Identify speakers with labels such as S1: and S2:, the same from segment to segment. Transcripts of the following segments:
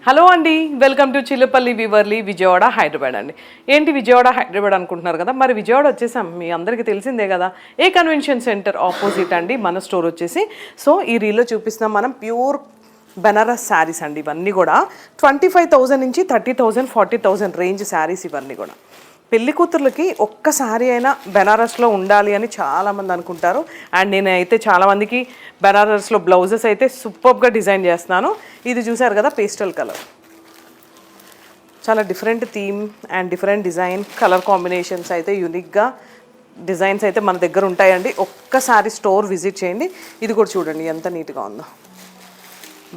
S1: Hello అండి, welcome to Chillapalli వివర్లీ Vijayawada Hyderabad అండి. ఏంటి విజయవాడ హైదరాబాద్ అనుకుంటున్నారు కదా, మరి విజయవాడ వచ్చేసాం. మీ అందరికీ తెలిసిందే కదా, ఏ కన్వెన్షన్ సెంటర్ ఆపోజిట్ అండి మన స్టోర్ వచ్చేసి. సో ఈ రీల్లో చూపిస్తున్నాం మనం ప్యూర్ బెనారస్ శారీస్ అండి. ఇవన్నీ కూడా 25,000 నుంచి 30,000 40,000 రేంజ్ శారీస్ ఇవన్నీ కూడా. పెళ్లి కూతుర్లకి ఒక్క శారీ అయినా బెనారస్లో ఉండాలి అని చాలామంది అనుకుంటారు. అండ్ నేనైతే చాలామందికి బెనారస్లో బ్లౌజెస్ అయితే సూపర్గా డిజైన్ చేస్తున్నాను. ఇది చూసారు కదా, పేస్టల్ కలర్, చాలా different theme and different design colour combinations అయితే యూనిక్గా డిజైన్స్ అయితే మన దగ్గర ఉంటాయండి. ఒక్కసారి స్టోర్ విజిట్ చేయండి. ఇది కూడా చూడండి ఎంత నీట్గా ఉందో.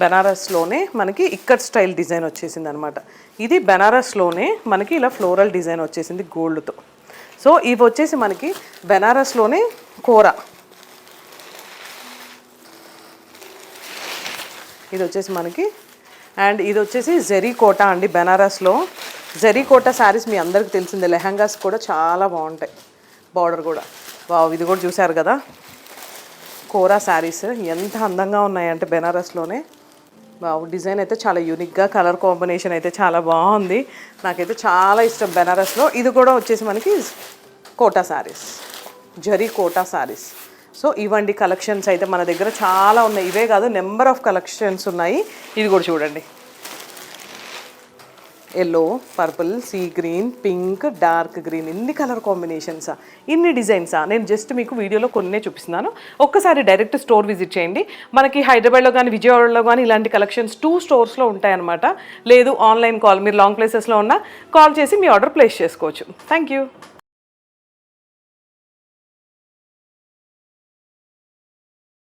S1: బెనారస్లోనే మనకి ఇక్కట్ స్టైల్ డిజైన్ వచ్చేసింది అనమాట. ఇది బెనారస్లోనే మనకి ఇలా ఫ్లోరల్ డిజైన్ వచ్చేసింది గోల్డ్తో. సో ఇవి వచ్చేసి మనకి బెనారస్లోనే కోర, ఇది వచ్చేసి మనకి, అండ్ ఇది వచ్చేసి జరీ కోటా అండి. బెనారస్లో జరీ కోటా శారీస్ మీ అందరికి తెలిసిందే. లెహంగాస్ కూడా చాలా బాగుంటాయి, బార్డర్ కూడా. వావ్, ఇది కూడా చూసారు కదా, కోరా శారీస్ ఎంత అందంగా ఉన్నాయంటే బెనారస్లోనే. డిజైన్ అయితే చాలా యూనిక్గా, కలర్ కాంబినేషన్ అయితే చాలా బాగుంది. నాకైతే చాలా ఇష్టం బెనారస్లో. ఇది కూడా వచ్చేసి మనకి Kota saris, zari Kota saris. So ఇవండి కలెక్షన్స్ అయితే మన దగ్గర చాలా ఉన్నాయి. ఇవే కాదు, నెంబర్ ఆఫ్ కలెక్షన్స్ ఉన్నాయి. ఇది కూడా చూడండి, yellow, purple, sea green, pink, dark green, ఇన్ని కలర్ కాంబినేషన్సా, ఇన్ని డిజైన్సా. నేను జస్ట్ మీకు వీడియోలో కొన్నే చూపిస్తున్నాను. ఒక్కసారి డైరెక్ట్ స్టోర్ విజిట్ చేయండి. మనకి హైదరాబాద్లో కానీ విజయవాడలో కానీ ఇలాంటి కలెక్షన్స్ 2 స్టోర్స్లో ఉంటాయన్నమాట. లేదు ఆన్లైన్ కాల్, మీరు లాంగ్ ప్లేసెస్లో ఉన్నా కాల్ చేసి మీ ఆర్డర్ ప్లేస్ చేసుకోవచ్చు. Thank you.